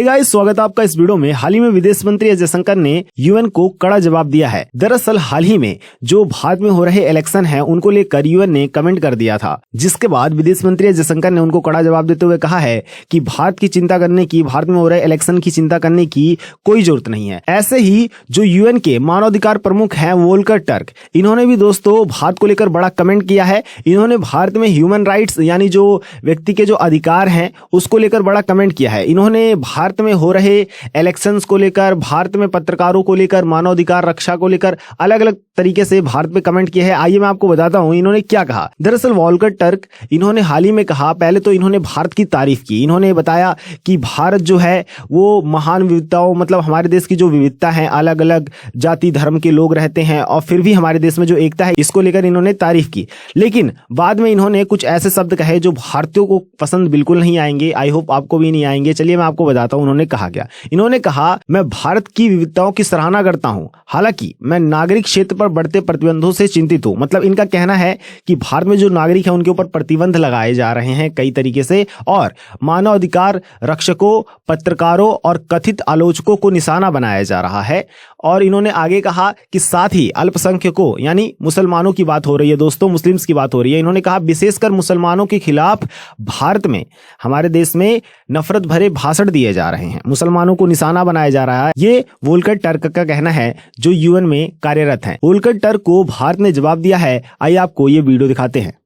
Hey guys, स्वागत है आपका इस वीडियो में। हाल ही में विदेश मंत्री एस जयशंकर ने यूएन को कड़ा जवाब दिया है। दरअसल हाल ही में जो भारत में हो रहे इलेक्शन हैं उनको लेकर यूएन ने कमेंट कर दिया था, जिसके बाद विदेश मंत्री एस जयशंकर ने उनको कड़ा जवाब देते हुए कहा है कि भारत की चिंता करने की, भारत में हो रहे इलेक्शन की चिंता करने की कोई जरूरत नहीं है। ऐसे ही जो यूएन के मानवाधिकार प्रमुख हैं वोल्कर टर्क, इन्होंने भी दोस्तों भारत को लेकर बड़ा कमेंट किया है। इन्होंने भारत में ह्यूमन राइट्स यानी जो व्यक्ति के जो अधिकार हैं उसको लेकर बड़ा कमेंट किया है। इन्होंने भारत में हो रहे इलेक्शंस को लेकर, भारत में पत्रकारों को लेकर, मानवाधिकार रक्षा को लेकर अलग अलग तरीके से भारत पे कमेंट किया है। आइए मैं आपको बताता हूं इन्होंने क्या कहा। दरअसल वोल्कर टर्क इन्होंने हाल ही में कहा, पहले तो इन्होंने भारत की तारीफ की। इन्होंने बताया कि भारत जो है वो महान विविधताओं, मतलब हमारे देश की जो विविधता है, अलग अलग जाति धर्म के लोग रहते हैं और फिर भी हमारे देश में जो एकता है, इसको लेकर इन्होंने तारीफ की। लेकिन बाद में इन्होंने कुछ ऐसे शब्द कहे जो भारतीयों को पसंद बिल्कुल नहीं आएंगे। आई होप आपको भी नहीं आएंगे। चलिए मैं आपको बताता हूं उन्होंने कहा क्या। इन्होंने कहा, मैं भारत की विविधताओं की सराहना करता हूं, हालांकि मैं नागरिक क्षेत्र पर बढ़ते प्रतिबंधों से चिंतित हूं। मतलब इनका कहना है कि भारत में जो नागरिक है उनके ऊपर प्रतिबंध लगाए जा रहे हैं कई तरीके से, और मानवाधिकार रक्षकों, पत्रकारों और कथित आलोचकों को निशाना बनाया जा रहा है। और इन्होंने आगे कहा कि साथ ही अल्पसंख्यकों यानी मुसलमानों की बात हो रही है दोस्तों, मुस्लिम्स की बात हो रही है। इन्होंने कहा विशेषकर मुसलमानों के खिलाफ भारत में, हमारे देश में नफरत भरे भाषण दिए जा रहे हैं, मुसलमानों को निशाना बनाया जा रहा है। ये वोल्कर टर्क का कहना है जो यूएन में कार्यरत हैं। वोल्कर टर्क को भारत ने जवाब दिया है। आइए आपको ये वीडियो दिखाते हैं।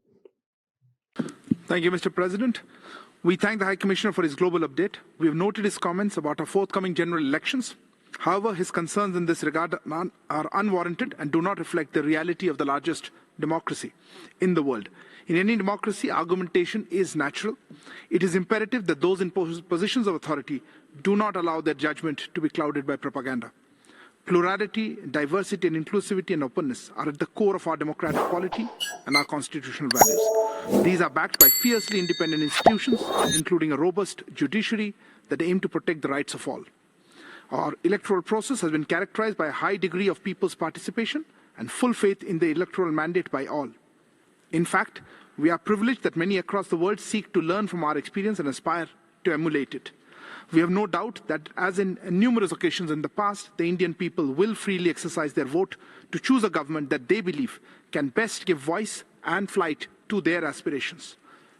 Thank you, Mr. President. We thank the High Commissioner for his global update. We have noted his comments about our forthcoming general elections. However, his concerns in this regard are unwarranted and do not reflect the reality of the largest democracy in the world. In any democracy, argumentation is natural. It is imperative that those in positions of authority do not allow their judgment to be clouded by propaganda. Plurality, diversity and inclusivity and openness are at the core of our democratic polity and our constitutional values. These are backed by fiercely independent institutions, including a robust judiciary that aim to protect the rights of all. Our electoral process has been characterized by a high degree of people's participation and full faith in the electoral mandate by all. In fact, we are privileged that many across the world seek to learn from our experience and aspire to emulate it. We have no doubt that, as in numerous occasions in the past, the Indian people will freely exercise their vote to choose a government that they believe can best give voice and flight to their aspirations.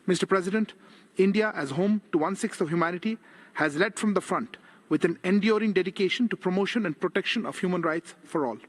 Mr. President, India, as home to 1/6 of humanity, has led from the front with an enduring dedication to promotion and protection of human rights for all.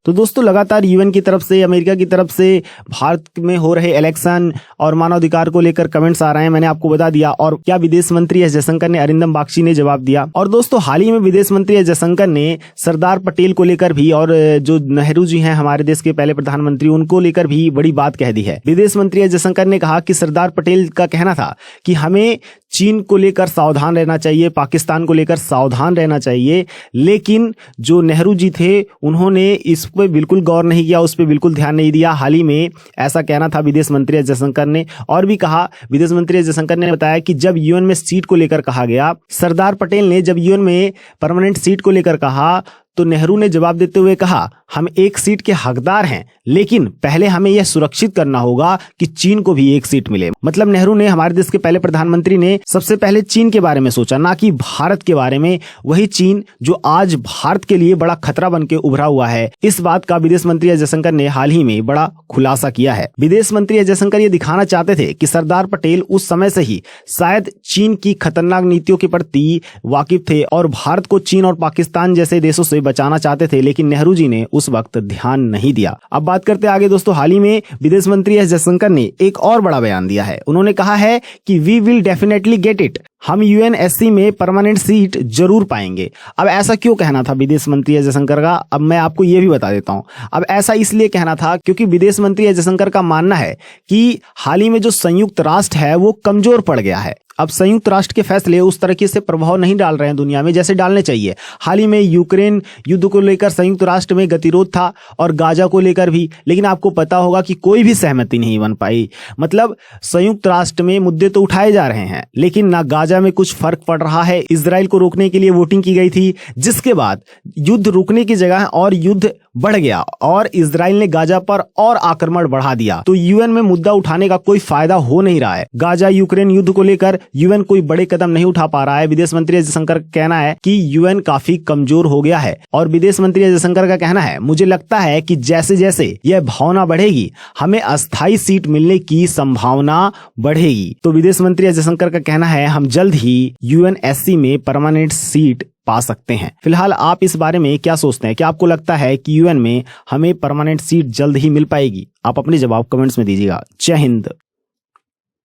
तो दोस्तों लगातार UN की तरफ से, America की तरफ से भारत में हो रहे इलेक्शन और मानवाधिकार को लेकर कमेंट्स आ रहे हैं, मैंने आपको बता दिया। और क्या विदेश मंत्री एस जयशंकर ने, अरिंदम बागची ने जवाब दिया। और दोस्तों हाल ही में विदेश मंत्री एस जयशंकर ने सरदार पटेल को लेकर भी, और जो नेहरू जी हैं हमारे देश के पहले प्रधानमंत्री, उनको लेकर भी बड़ी बात कह दी है। विदेश मंत्री एस जयशंकर ने कहा कि सरदार पटेल का कहना था कि हमें चीन को लेकर सावधान रहना चाहिए, पाकिस्तान को लेकर सावधान रहना चाहिए, लेकिन जो नेहरू जी थे उन्होंने इस पे बिल्कुल गौर नहीं किया, उस पे बिल्कुल ध्यान नहीं दिया। हाल ही में ऐसा कहना था विदेश मंत्री एस जयशंकर ने। और भी कहा, विदेश मंत्री एस जयशंकर ने बताया कि जब यूएन में सीट को लेकर कहा गया, सरदार पटेल ने जब यूएन में परमानेंट सीट को लेकर कहा तो नेहरू ने जवाब देते हुए कहा, हम एक सीट के हकदार हैं, लेकिन पहले हमें यह सुरक्षित करना होगा कि चीन को भी एक सीट मिले। मतलब नेहरू ने, हमारे देश के पहले प्रधानमंत्री ने, सबसे पहले चीन के बारे में सोचा, ना कि भारत के बारे में। वही चीन जो आज भारत के लिए बड़ा खतरा बन के उभरा हुआ है। इस बात का विदेश मंत्री एस जयशंकर ने हाल ही में बड़ा खुलासा किया है। विदेश मंत्री एस जयशंकर ये दिखाना चाहते थे कि सरदार पटेल उस समय से ही शायद चीन की खतरनाक नीतियों के प्रति वाकिफ थे और भारत को चीन और पाकिस्तान जैसे देशों से बचाना चाहते थे, लेकिन नेहरू जी ने उस वक्त ध्यान नहीं दिया। अब बात करते आगे दोस्तों, हाल ही में विदेश मंत्री एस जयशंकर ने एक और बड़ा बयान दिया है। उन्होंने कहा है कि we will definitely get it, हम यूएनएससी में परमानेंट सीट जरूर पाएंगे। अब ऐसा क्यों कहना था विदेश मंत्री एस जयशंकर का, अब मैं आपको ये भी बता देता हूं। अब ऐसा इसलिए कहना था क्योंकि विदेश मंत्री एस जयशंकर का मानना है कि हाल ही में जो संयुक्त राष्ट्र है वो कमजोर पड़ गया है। अब संयुक्त राष्ट्र के फैसले उस तरीके से प्रभाव नहीं डाल रहे हैं दुनिया में जैसे डालने चाहिए। हाल ही में यूक्रेन युद्ध को लेकर संयुक्त राष्ट्र में गतिरोध था और गाजा को लेकर भी, लेकिन आपको पता होगा कि कोई भी सहमति नहीं बन पाई। मतलब संयुक्त राष्ट्र में मुद्दे तो उठाए जा रहे हैं, लेकिन ना गाजा में कुछ फर्क पड़ रहा है। इजराइल को रोकने के लिए वोटिंग की गई थी, जिसके बाद युद्ध रुकने की जगह और युद्ध बढ़ गया और इजराइल ने गाजा पर और आक्रमण बढ़ा दिया। तो यूएन में मुद्दा उठाने का कोई फायदा हो नहीं रहा है। गाजा यूक्रेन युद्ध को लेकर यूएन कोई बड़े कदम नहीं उठा पा रहा है। विदेश मंत्री एस जयशंकर का कहना है कि यूएन काफी कमजोर हो गया है। और विदेश मंत्री एस जयशंकर का कहना है, मुझे लगता है कि जैसे जैसे यह भावना बढ़ेगी हमें अस्थायी सीट मिलने की संभावना बढ़ेगी। तो विदेश मंत्री एस जयशंकर का कहना है हम जल्द ही यूएनएससी में परमानेंट सीट पा सकते हैं। फिलहाल आप इस बारे में क्या सोचते हैं? क्या आपको लगता है कि यूएन में हमें परमानेंट सीट जल्द ही मिल पाएगी? आप अपने जवाब कमेंट्स में दीजिएगा। जय हिंद।